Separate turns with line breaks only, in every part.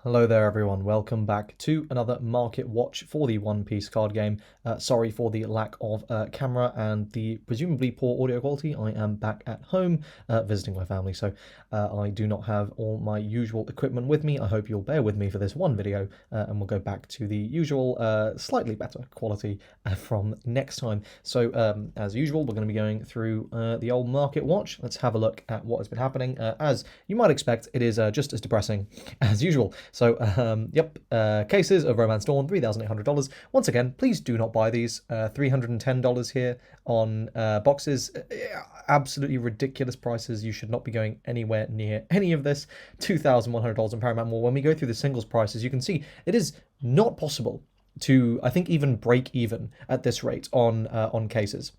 Hello there everyone, welcome back to another market watch for the One Piece card game. Sorry for the lack of camera and the presumably poor audio quality. I am back at home visiting my family, so I do not have all my usual equipment with me. I hope you'll bear with me for this one video and we'll go back to the usual slightly better quality from next time. So as usual, we're going to be going through the old market watch. Let's have a look at what has been happening. As you might expect, it is just as depressing as usual. So, cases of Romance Dawn, $3,800. Once again, please do not buy these. $310 here on boxes. Absolutely ridiculous prices. You should not be going anywhere near any of this. $2,100 on Paramount Mall. When we go through the singles prices, you can see it is not possible to, I think, even break even at this rate on cases.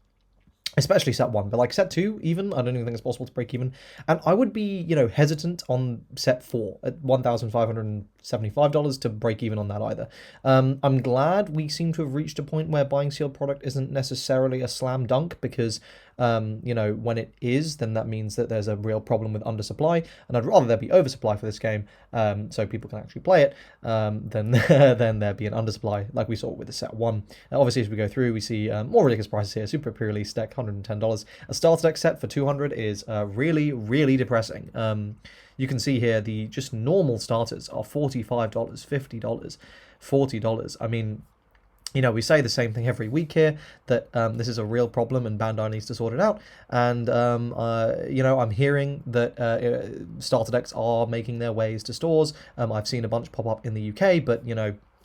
Especially set 1, but like set 2 even, I don't even think it's possible to break even. And I would be, hesitant on set 4 at $1,575 to break even on that either. I'm glad we seem to have reached a point where buying sealed product isn't necessarily a slam dunk, because when it is, then that means that there's a real problem with undersupply, and I'd rather there be oversupply for this game, so people can actually play it, than there be an undersupply like we saw with the set 1. Obviously, as we go through, we see more ridiculous prices here. Super pre-release deck, $110. A starter deck set for $200 is really, really depressing. You can see here the just normal starters are $45, $50, $40. I mean, we say the same thing every week here, that this is a real problem and Bandai needs to sort it out. And, I'm hearing that starter decks are making their ways to stores. I've seen a bunch pop up in the UK, but,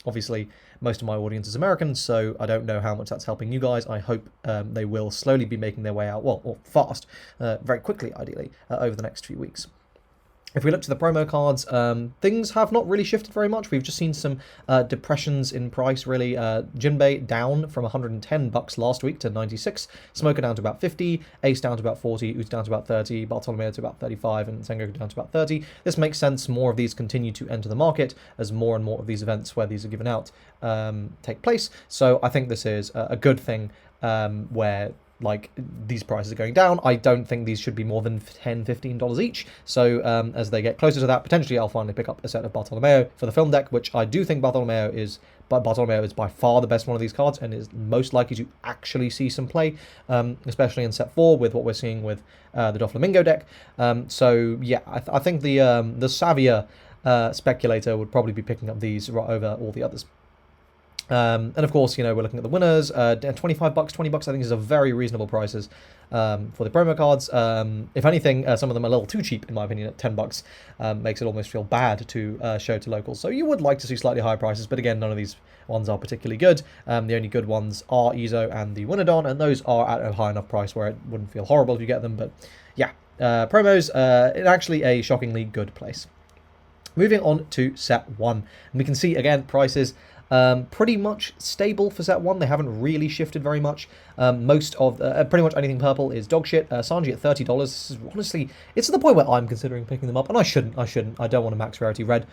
obviously most of my audience is American, so I don't know how much that's helping you guys. I hope they will slowly be making their way out, or fast, very quickly, ideally, over the next few weeks. If we look to the promo cards, things have not really shifted very much. We've just seen some depressions in price, really. Jinbei down from $110 last week to 96, Smoker down to about 50, Ace down to about 40, Uta down to about 30, Bartolomeo to about 35, and Sengoku down to about 30. This makes sense. More of these continue to enter the market as more and more of these events where these are given out take place. So I think this is a good thing where these prices are going down. I don't think these should be more than $10, $15 each. So as they get closer to that, potentially I'll finally pick up a set of Bartolomeo for the film deck, which I do think Bartolomeo is by far the best one of these cards and is most likely to actually see some play, especially in set 4 with what we're seeing with the Doflamingo deck. So yeah, I think the savvier speculator would probably be picking up these right over all the others. And of course, we're looking at the winners. $25, $20, I think is a very reasonable prices for the promo cards. If anything, some of them are a little too cheap, in my opinion, at $10. Makes it almost feel bad to show to locals. So you would like to see slightly higher prices, but again, none of these ones are particularly good. The only good ones are Izo and the Winnerdon, and those are at a high enough price where it wouldn't feel horrible if you get them. But yeah, promos, actually a shockingly good place. Moving on to set 1, and we can see again prices pretty much stable for set 1. They haven't really shifted very much. Most of pretty much anything purple is dog shit. Sanji at $30. This is honestly, it's to the point where I'm considering picking them up, and I shouldn't. I don't want a max rarity red.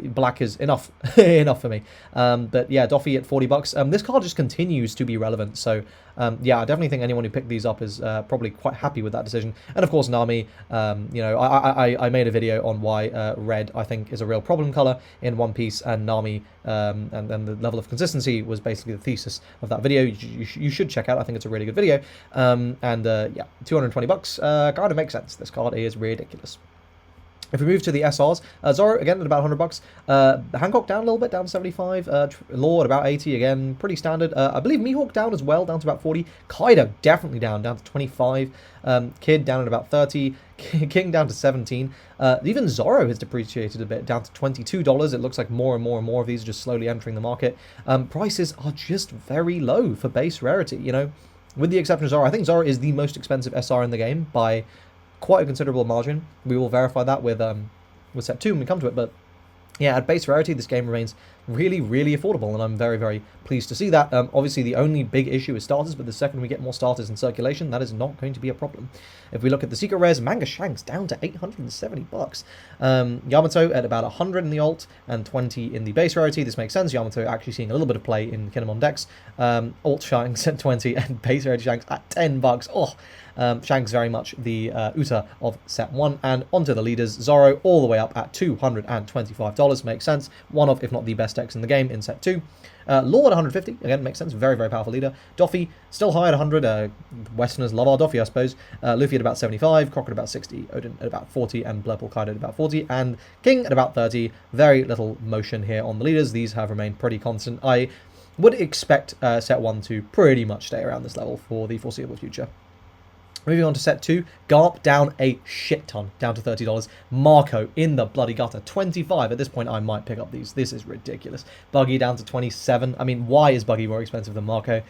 Black is enough enough for me. But yeah, Doffy at $40. This card just continues to be relevant. So yeah, I definitely think anyone who picked these up is probably quite happy with that decision. And of course, Nami. I made a video on why red I think is a real problem color in One Piece, and Nami and then the level of consistency was basically the thesis of that video. You should check out. I think it's a really good video. Yeah, $220 kind of makes sense. This card is ridiculous. If we move to the SRs, Zoro again at about $100. Hancock down a little bit, down to 75. Law at about 80, again pretty standard. I believe Mihawk down as well, down to about 40. Kaido definitely down to 25. Kid down at about 30. King down to 17. Even Zoro has depreciated a bit, down to $22. It looks like more and more of these are just slowly entering the market. Prices are just very low for base rarity. With the exception of Zoro, I think Zoro is the most expensive SR in the game by quite a considerable margin. We will verify that with set 2 when we come to it, but yeah, at base rarity, this game remains really, really affordable, and I'm very, very pleased to see that. Obviously, the only big issue is starters, but the second we get more starters in circulation, that is not going to be a problem. If we look at the secret rares, Manga Shanks down to 870 bucks. Yamato at about 100 in the alt and 20 in the base rarity. This makes sense. Yamato actually seeing a little bit of play in Kinemon decks. Alt Shanks at 20 and base rarity Shanks at 10 bucks. Oh, Shanks very much the Uta of set 1. And onto the leaders, Zoro all the way up at $225. Makes sense. One of, if not the best decks in the game in set 2. Lord at 150, again, makes sense. Very, very powerful leader. Doffy, still high at 100. Westerners love our Doffy, I suppose. Luffy at about 75, Croc at about 60, Odin at about 40, and Blurple Kaido at about 40, and King at about 30. Very little motion here on the leaders. These have remained pretty constant. I would expect set 1 to pretty much stay around this level for the foreseeable future. Moving on to set 2, Garp down a shit ton, down to $30. Marco in the bloody gutter, 25. At this point, I might pick up these. This is ridiculous. Buggy down to 27. I mean, why is Buggy more expensive than Marco?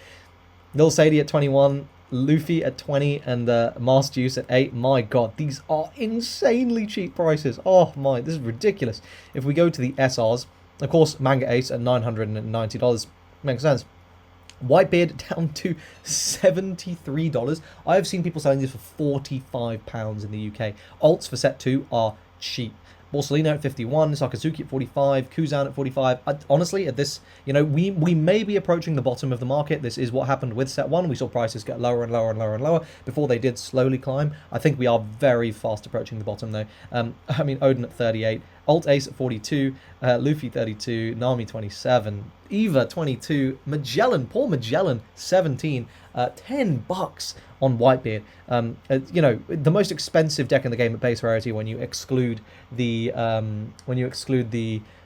Lil Sadie at 21, Luffy at 20, and Mars Juice at 8. My god, these are insanely cheap prices. Oh my, this is ridiculous. If we go to the SRs, of course, Manga Ace at $990. Makes sense. Whitebeard down to $73. I have seen people selling this for £45 in the UK. Alts for set 2 are cheap. Borsalino at 51, Sakazuki at 45, Kuzan at 45. Honestly, at this, you know, we may be approaching the bottom of the market. This is what happened with set 1. We saw prices get lower and lower and lower and lower before they did slowly climb. I think we are very fast approaching the bottom, though. I mean, Odin at 38, Alt Ace at 42, Luffy 32, Nami 27, Eva 22, Magellan, poor Magellan 17, 10 bucks on Whitebeard. You know, the most expensive deck in the game at base rarity when you exclude the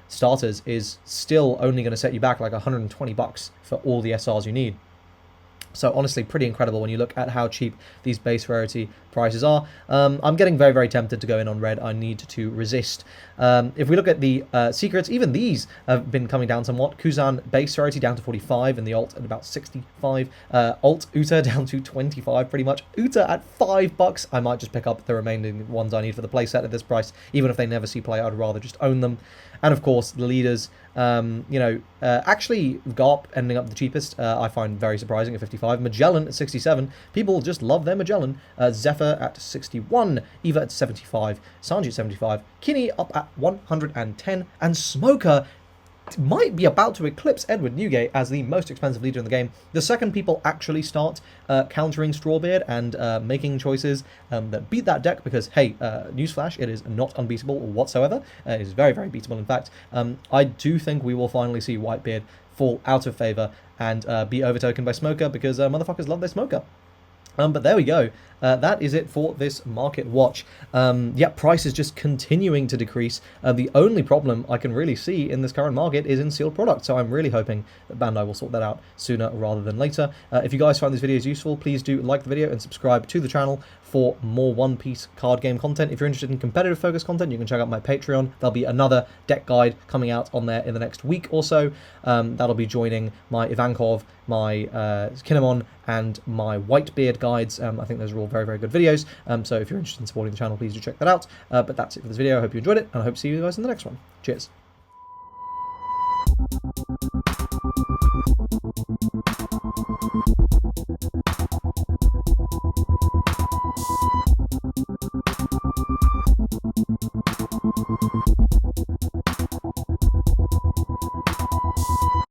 starters is still only going to set you back like 120 bucks for all the SRs you need. So honestly, pretty incredible when you look at how cheap these base rarity prices are. I'm getting very, very tempted to go in on red. I need to resist. If we look at the secrets, even these have been coming down somewhat. Kuzan base rarity down to 45 and the alt at about 65. Alt Uta down to 25 pretty much. Uta at $5. I might just pick up the remaining ones I need for the playset at this price. Even if they never see play, I'd rather just own them. And of course, the leaders, actually Garp ending up the cheapest, I find very surprising at 55. Magellan at 67. People just love their Magellan. Zephyr at 61. Eva at 75. Sanji at 75. Kinney up at 110. And Smoker might be about to eclipse Edward Newgate as the most expensive leader in the game. The second people actually start countering Strawbeard and making choices that beat that deck, because, hey, newsflash, it is not unbeatable whatsoever. It is very, very beatable, in fact. I do think we will finally see Whitebeard fall out of favour and be overtaken by Smoker, because motherfuckers love their Smoker. But there we go. That is it for this market watch. Price is just continuing to decrease. The only problem I can really see in this current market is in sealed products, so I'm really hoping that Bandai will sort that out sooner rather than later. If you guys find these videos useful, please do like the video and subscribe to the channel for more One Piece card game content. If you're interested in competitive focus content, you can check out my Patreon. There'll be another deck guide coming out on there in the next week or so. That'll be joining my Ivankov, my Kinemon, and my Whitebeard guides. I think those are all very, very good videos. So if you're interested in supporting the channel, please do check that out. But that's it for this video. I hope you enjoyed it, and I hope to see you guys in the next one. Cheers.